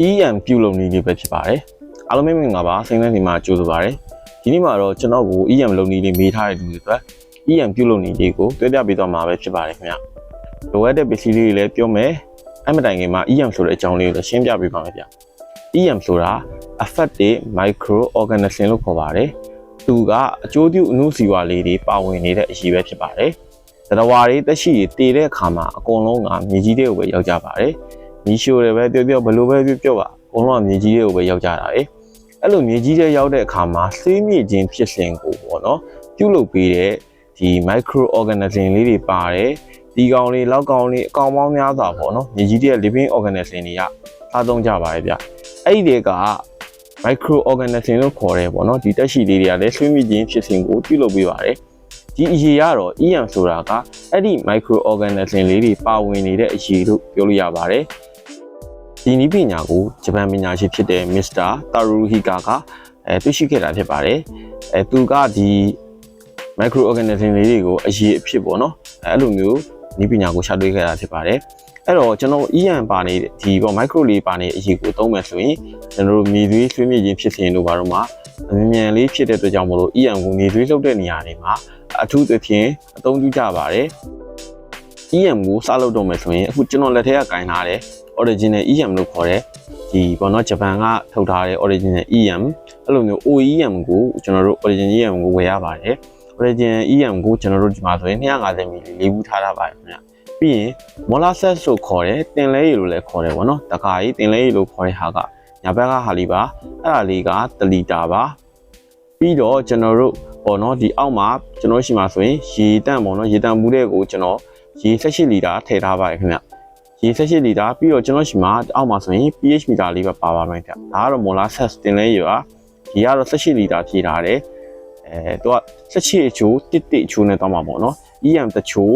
EM ပြုလုပ်နည်းလေးပဲဖြစ်ပါတယ်အားလုံးမင်္ဂလာပါစိတ်နဲ့ဒီမှာကြိုဆိုပါရစေဒီနေ့မှာတော့ကျွန်တော်ကို EM လုပ်နည်းလေးမေးထားတဲ့လူတွေအတွက် EM ပြုလုပ်နည်းလေးကိုတွေ့ပြပေးသွားမှာပဲဖြစ်ပါတယ်ခင်ဗျလိုအပ်တဲ့ပစ္စည်းလေးတွေလည်းပြောမယ်အဲ့မတိုင်ခင်မှာ EM ဆိုတဲ့အကြောင်းလေးကိုရှင်းပြပေးပါမယ်ဗျ EM ဆိုတာ Affected Microorganism လို့ခေါ်ပါတယ်သူကအကျိုးပြုအဏုစီဝါလေးတွေပါဝင်နေတဲ့အရေးပဲဖြစ်ပါတယ်သတ္တဝါတွေတက်ရှိတည်တဲ့အခါမှာအကုန်လုံးကမြေကြီးတွေကိုပဲရောက်ကြပါတယ်မြေရှိုးတွေပဲပြောဘလို့ပဲပြောပါအကုန်လုံးကမြေကြီးတွေကိုပဲရောက်ကြတာလေအဲ့လိုမြေကြီးတွေရောက်တဲ့အခါမှာဆေးမြေချင်းဖြစ်စဉ်ကိုပေါ့နော်ပြုလုပ်ပေးတဲ့ဒီ microorganism လေးတွေပါတယ်ဒီကောင်လေးလောက်ကောင်လေးအကောင်ပေါင်းများစွာပေါ့နော်မြေကြီးတွေ living organism တွေကအားသုံးကြပါရဲ့ဗျအဲ့ဒီတွေက microorganism လို့ခေါ်တယ်ပေါ့နော်ဒီတက်ရှိလေးတွေကလည်းဆေးမြေချင်းဖြစ်စဉ်ကိုပြုလုပ်ပေးပါတယ်ဒီအရေးကတော့ EM ဆိုတာကအဲ့ဒီ microorganism လေးတွေပါဝင်နေတဲ့အရေးလို့ပြောလို့ရပါတယ်ဒီနည်းပညာကိုဂျပန်ပညာရှင်ဖြစ်တဲ့ Mr. Tsuruhiko ကတွေ့ရှိခဲ့တာဖြစ်ပါတယ်သူကဒီ microorganism လေးတွေကိုအရေးအဖြစ်ပေါ့နော်အဲ့လိုမျိုးနည်းပညာကိုရှာတွေ့ခဲ့တာဖြစ်ပါတယ်အဲ့တော့ကျွန်တော် EM ပါနေဒီပေါ့ micro လေးပါနေအရေးကိုသုံးမယ်ဆိုရင်ကျွန်တော်တို့မြေသွေးဆွေးမြေခြင်းဖြစ်စဉ်တို့ဘာလို့မှအမြန်လေးဖြစ်တဲ့အတွက်ကြောင့်မလို့ EM ကိုမြေသွေးလှုပ်တဲ့နေရာတွေမှာအထူးသဖြင့်အသုံးပြုကြပါတယ် EM ကိုစလုပ်တော့မယ်ဆိုရင်အခုကျွန်တော်လက်ထဲကကင်ထားတဲ့ original EM လို့ခေါ်တဲ့ဒီပေါ့နော်ဂျပန်ကထုတ်ထားတဲ့ original EM အဲ့လိုမျိုး OEM ကိုကျွန်တော်တို့ original EM ကိုဝယ်ရပါတယ် original EM ကိုကျွန်တော်တို့ဒီမှာဆိုရင်250 ml လေးဘူးထားပါတယ်ခင်ဗျပြီးရင် molasses လို့ခေါ်တဲ့တင်လဲရည်လို့လည်းခေါ်တယ်ပေါ့နော်တခါကြီးတင်လဲရည်လို့ခေါ်တဲ့ဟာကညာဘက်ကဟာလေးပါအဲ့ဒါလေးက1လီတာပါပြီးတော့ကျွန်တော်တို့ပေါ့နော်ဒီအောက်မှာကျွန်တော်ရှိမှာဆိုရင်ရေတန့်ပေါ့နော်ရေတန့်မှုတဲ့ကိုကျွန်တော်ရေ18လီတာထည့်ထားပါတယ်ခင်ဗျရေ18လီတာပြီးတော့ကျွန်တော်ရှိမှာအောက်မှာဆိုရင် pH မီတာလေးပဲပါပါမယ်ခင်ဗျဒါကတော့ molasses တင်လဲရည်ပါရေကတော့18လီတာဖြည့်ထားတယ်သူက18အချိုး1အချိုးနဲ့တောင်းမှာပေါ့နော် EM တချိုး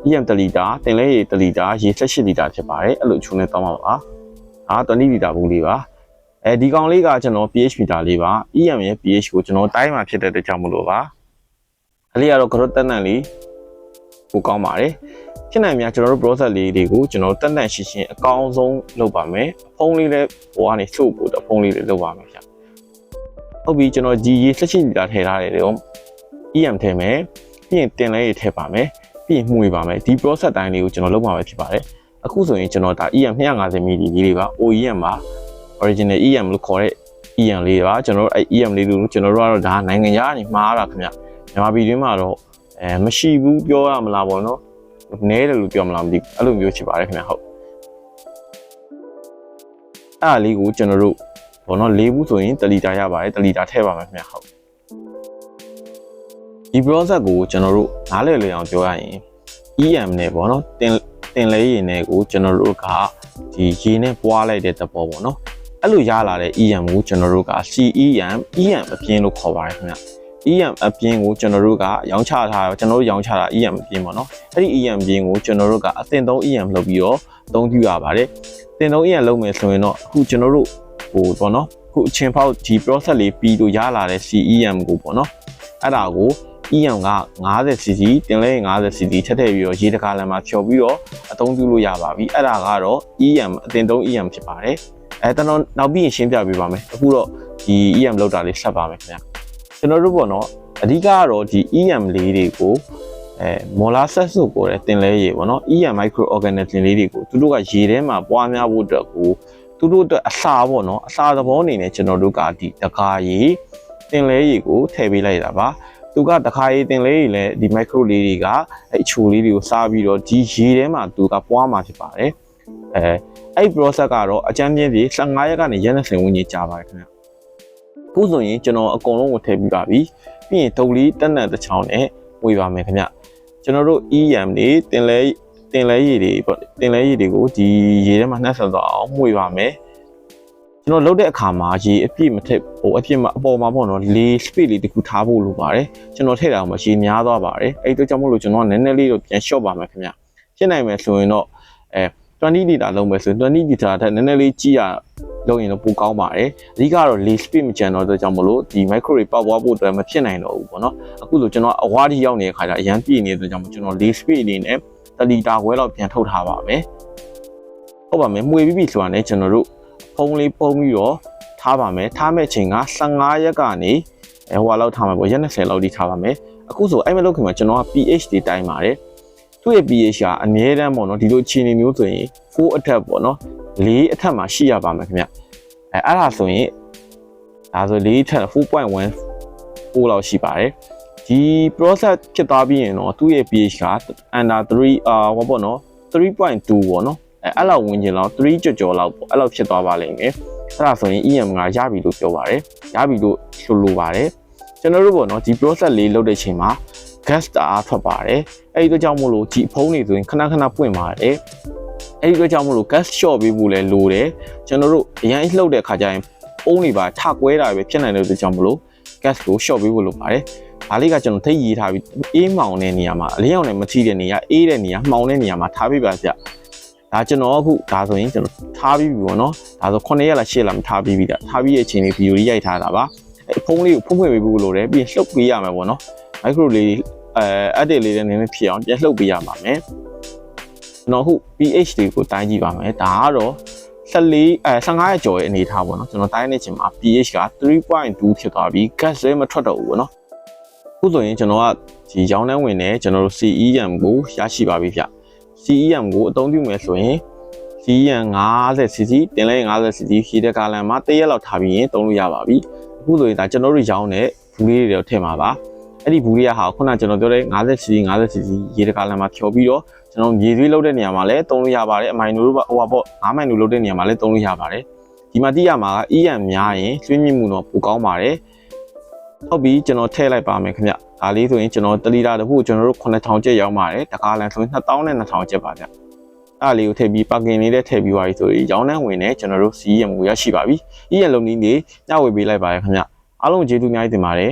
EM 1လီတာတင်လဲရည်1လီတာရေ18လီတာဖြစ်ပါတယ်အဲ့လိုအချိုးနဲ့တောင်းမှာပါ20လီတာဘူးလေးပါဒီကောင်လေးကကျွန်တော် pH မီတာလေးပါ EM ရဲ့ pH ကိုကျွန်တော်တိုင်းမှာဖြစ်တဲ့အတွက်ကြောင့်မလို့ပါအဲ့ဒီကတော့ growth တက်တန့်လေးကိုကောင်းပါတယ်ဖြစ်နိုင်များကျွန်တော်တို့ process လေးတွေကိုကျွန်တော်တက်တန့်ရှင်းရှင်းအကောင်းဆုံးလုပ်ပါမယ်ဖုံးလေးလည်းဟိုကနေစုပ်ဖို့တော့ဖုံးလေးလည်းလုပ်ပါမယ်ဗျဟုတ်ပြီကျွန်တော်ဒီရေ18လီတာထည့်ထားတယ်တော့ EM ထည့်မယ်ပြီးရင်တင်လဲရထည့်ပါမယ်ပြီးရင်မှုေးပါမယ်ဒီ process တိုင်းလေးကိုကျွန်တော်လုပ်မှာပဲဖြစ်ပါတယ်အခုဆိုရင်ကျွန်တော်ဒါ EM 250 ml လေးပါ OEM ပါ original EM လို့ခေါ်တဲ့ EM လေးပါကျွန်တော်တို့အဲ့ EM လေးတို့ကျွန်တော်တို့ကတော့ဒါနိုင်ငံခြားကနေမှားတာခင်ဗျမြန်မာပြည်တွင်းမှာတော့မရှိဘူးပြောရမလားပေါ့နော်နည်းတယ်လို့ပြောမလားမသိဘူးအဲ့လိုမျိုးဖြစ်ပါတယ်ခင်ဗျဟုတ်အဲ့လေးကိုကျွန်တော်တို့ဘောနော်၄ဘူးဆိုရင်1လီတာရပါတယ်1လီတာထည့်ပါမယ်ခင်ဗျဟုတ်ဒီ process ကိုကျွန်တော်တို့နားလည်လည်အောင်ပြောရရင် EM နဲ့ပေါ့နော်တင်လဲရည်နဲ့ကိုကျွန်တော်တို့ကဒီရေနဲ့ပွားလိုက်တဲ့သဘောပေါ့နော်အဲ့လိုရလာတဲ့ EM ကိုကျွန်တော်တို့က CEM EM အပြင်းလို့ခေါ်ပါတယ်ခင်ဗျ EM အပြင်းကိုကျွန်တော်တို့ကရောင်းချထားကျွန်တော်တို့ရောင်းချတာ EM အပြင်းပေါ့နော်အဲ့ဒီ EM အပြင်းကိုကျွန်တော်တို့ကအသင့်သုံး EM လုပ်ပြီးတော့အသုံးပြုရပါတယ်အသင့်သုံး EM လုပ်မယ်ဆိုရင်တော့အခုကျွန်တော်တို့ဟိုပေါ့နော်အခုအချင်းဖောက်ဒီ process လေးပြီးလို့ရလာတဲ့ CEM ကိုပေါ့နော်အဲ့ဒါကို EM က 50cc တင်လဲ 50cc ထည့်ထည့်ပြီးတော့ရေတကားလမ်းမှာဖြော်ပြီးတော့အသုံးပြုလို့ရပါပြီအဲ့ဒါကတော့ EM အသင့်သုံး EM ဖြစ်ပါတယ်ကျွန်တော်နောက်ပြီးရင်ရှင်းပြပေးပါမယ်အခုတော့ဒီ EM လောက်တာလေးဆက်ပါမယ်ခင်ဗျကျွန်တော်တို့ပေါ့နော်အဓိကကတော့ဒီ EM လေးတွေကိုmolasses လို့ခေါ်တဲ့တင်လဲရေပေါ့နော် EM microorganism လေးတွေကိုသူတို့ကရေထဲမှာပွားများဖို့အတွက်ကိုသူတို့အတွက်အစာပေါ့နော်အစာသဘောအနေနဲ့ကျွန်တော်တို့ကဒီတကားရေတင်လဲရေကိုထည့်ပေးလိုက်တာပါသူကတခါရေးတင်လဲရေလဲဒီ micro လေးတွေကအဲ့အချိုလေးတွေကိုစားပြီးတော့ဒီရေထဲမှာသူကပွားမှာဖြစ်ပါတယ်အဲ့ process ကတော့အကြမ်းပြင်းပြီး15ရက်ကနေရက်20ဝန်းကျင်ကြာပါတယ်ခင်ဗျအခုဆိုရင်ကျွန်တော်အကုန်လုံးကိုထည့်ပြီးပါပြီပြီးရင်ဒုတ်လေးတက်နက်တစ်ချောင်းနဲ့ဝေပါမယ်ခင်ဗျကျွန်တော်တို့ EM တွေတင်လဲရည်တွေပေါ့တင်လဲရည်တွေကိုဒီရေထဲမှာနှက်ဆက်သွားအောင်ဝေပါမယ်ကျွန်တော်လုပ်တဲ့အခါမှာရေအပြည့်မထည့်ဟိုအပြည့်မအပေါ်မှာပေါ့နော်လေ space လေးတခုထားဖို့လိုပါတယ်ကျွန်တော်ထည့်တာမှရေများသွားပါတယ်အဲ့ဒီတော့ကြောင့်မို့လို့ကျွန်တော်ကနည်းနည်းလေးတော့ပြန်လျှော့ပါမယ်ခင်ဗျဖြစ်နိုင်မယ်ဆိုရင်တော့20လီတာလုံးပဲဆိုရင်20လီတာထက်နည်းနည်းလေးကြီးရလုံးရင်တော့ပိုကောင်းပါတယ်အဓိကတော့ lead speed မကျန်တော့တဲ့ကြောင့်မလို့ဒီ micro တွေပေါက်သွားဖို့အတွက်မဖြစ်နိုင်တော့ဘူးပေါ့နော်အခုဆိုကျွန်တော်အဝါးကြီးရောက်နေတဲ့ခါကျအရန်ပြည့်နေတဲ့ကြောင့်ကျွန်တော် lead speed အနေနဲ့1လီတာခွဲလောက်ပြန်ထုတ်ထားပါမယ်ဟုတ်ပါမယ်မှုေးပြီးပြီဆိုတာနဲ့ကျွန်တော်တို့ ဖုံးလေးပုံပြီးတော့ထားပါမယ်ထားမဲ့ချိန်က15ရက်ကနေဟိုလောက်ထားမှာပေါ့ရက်20လောက်ထိထားပါမယ်အခုဆိုအဲ့မလုပ်ခင်မှာကျွန်တော်က pH တွေတိုင်းပါတယ်သူ့ရဲ့ pH ကအနည်းတမ်းပေါ့နော်ဒီလိုအခြေအနေမျိုးဆိုရင်4အထက်ပေါ့နော်4အထက်မှာရှိရပါမယ်ခင်ဗျအဲ့ဒါဆိုရင်ဒါဆို4အထက် 4.14 လောက်ရှိပါတယ်ဒီ process ဖြစ်သွားပြီးရင်တော့သူ့ရဲ့ pH က under 3ဟောပေါ့နော်3.2 ပေါ့နော်အဲ့လောက်ဝင်ကျင်လောက်3ကျော်လောက်ပေါ့အဲ့လောက်ဖြစ်သွားပါလိမ့်မယ်အဲ့ဒါဆိုရင် EM ကရပြီလို့ပြောပါတယ်ရပြီလို့ဆိုလိုပါတယ်ကျွန်တော်တို့ပေါ့နော်ဒီ process လေးလုပ်တဲ့ချိန်မှာ gas တအားထွက်ပါတယ်အဲ့ဒီတော့ကြောင့်မို့လို့ဒီဖုံးတွေဆိုရင်ခဏခဏပွင့်ပါတယ်အဲ့ဒီတော့ကြောင့်မို့လို့ gas short ပေးဖို့လဲလိုတယ်ကျွန်တော်တို့အရင်လှုပ်တဲ့ခါကျရင်အုံးတွေပါထကွဲတာပဲဖြစ်နိုင်တဲ့အတွက်ကြောင့်မို့လို့ gas ကို short ပေးဖို့လိုပါတယ်ဒါလေးကကျွန်တော်ထိတ်ရေးထားပြီးအေးမှောင်တဲ့နေရာမှာအလင်းရောင်နဲ့မထိတဲ့နေရာအေးတဲ့နေရာမှောင်တဲ့နေရာမှာထားပေးပါဗျဒါကျွန်တော်အခုဒါဆိုရင်ကျွန်တော်ထားပြီးပြီပေါ့နော်ဒါဆို9ရက်လား10ရက်လားမထားပြီးပြီဒါထားပြီးရဲ့အချိန်လေးဗီဒီယိုလေးရိုက်ထားတာပါအဲဖုန်းလေးကိုဖုံးဖွင့်ပေးဖို့လိုတယ်ပြီးရင်လှုပ်ပေးရမှာပေါ့နော်မိုက်ခရိုလေးedit လေးနဲ့နည်းနည်းဖြစ်အောင်ပြန်လှုပ်ပေးရမှာမယ်ကျွန်တော်အခု pH တွေကိုတိုင်းကြည့်ပါမယ်ဒါကတော့15ရက်ကျော်ရဲ့အနေထားပေါ့နော်ကျွန်တော်တိုင်းနေချိန်မှာ pH က 3.2 ဖြစ်သွားပြီး gas လည်းမထွက်တော့ဘူးပေါ့နော်အခုဆိုရင်ကျွန်တော်ကဒီရောင်းနှန်းဝင်နေကျွန်တော်တို့ CEM ကိုရရှိပါပြီဗျ CEM ကိုအသုံးပြုမယ်ဆိုရင် CEM 50cc တင်လဲ 50cc ရှိတဲ့ကာလမှာ1ရက်လောက်ထားပြီးရင်သုံးလို့ရပါပြီအခုဆိုရင်ဒါကျွန်တော်တို့ရောင်းတဲ့ဘူးလေးတွေတော့ထည့်မှာပါအဲ့ဒီဘူးလေးကဟာခုနကျွန်တော်ပြောတဲ့ 50cc 50cc ရေတကာလမှာဖြော်ပြီးတော့ကျွန်တော်မြေသွေးလုပ်တဲ့နေရာမှာလည်းသုံးလို့ရပါတယ်အမိုင်နိုတို့ဟိုပါပေါ့9မိုင်နိုလုပ်တဲ့နေရာမှာလည်းသုံးလို့ရပါတယ်ဒီမှာသိရမှာက EM များရင်ကျွင်းမြင့်မှုတော့ပိုကောင်းပါတယ်ဟုတ်ပြီကျွန်တော်ထည့်လိုက်ပါမယ်ခင်ဗျဒါလေးဆိုရင်ကျွန်တော်1လီတာတခုကျွန်တော်တို့9000ကျပ်ရောင်းပါတယ်တကားလန်ဆိုရင်2200ကျပ်ပါဗျအဲ့လေးကိုထည့်ပြီးပါကင်လေးနဲ့ထည့်ပြီးသွားပြီဆိုရင်ရောင်းနှန်းဝင်နဲ့ကျွန်တော်တို့ CEM ကိုရရှိပါပြီ EM လုံးနည်းနေညှဝေပေးလိုက်ပါရခင်ဗျအားလုံးကျေးဇူးအများကြီးတင်ပါတယ်